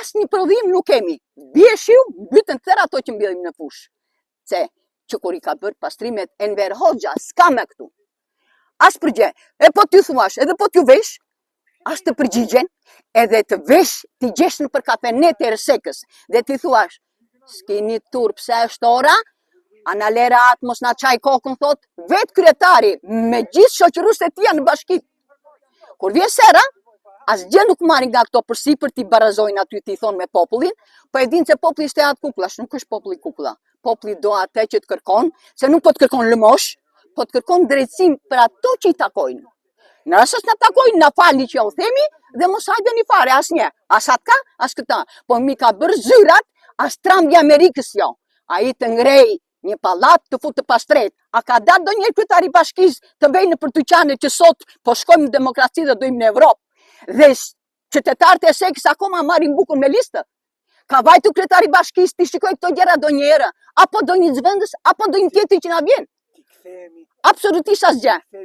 asnjë prodhim nuk kemi. Bie shiu, mbyten tërë ato që mbjellim në fushë. Se që kur i ka bërë pastrimet Enver Hoxha, s'ka me këtu. As përgjigje. E po t'ju thuash, edhe po t'ju vesh, as të përgjigjen, edhe të vesh t'i gjesh në për kafenet e Rsekës, dhe t'i thuash, s'kini tur pse është ora, Analera atë mos na qaj kokën, thot, vetë kryetari, me gjithë shoqëruesit e tij në bashki. Kur vjen sera, asgjë nuk marrin nga këto përsipër t'i barazojnë aty t'i thonë me popullin, po e dinë se populli s'te atë kukullash, nuk është populli kukulla. Populli do atë që të kërkon, se nuk po të kërkon lëmosh, po të kërkon drejtësim për ato që i takojnë. Në rësës në takojnë, në fali që u themi, dhe mos hajde një fare, as një, as atka, as këta. Po mi ka bërë zyrat, as Trumpi Amerikës jo. A i të ngrej një pallat të fut të pastret. A ka datë do një kryetari bashkisë të vejnë për dyqane që sot po shkojmë në demokraci dhe dojmë në Evropë. Dhe qytetarët e Sekës akoma marrin bukën me listë. Ka vajtu kryetari bashkisë ti shikoj këto gjëra do një herë, apo do një zvendës, apo do një tjetër që na vjen. Absolutisht asgjë.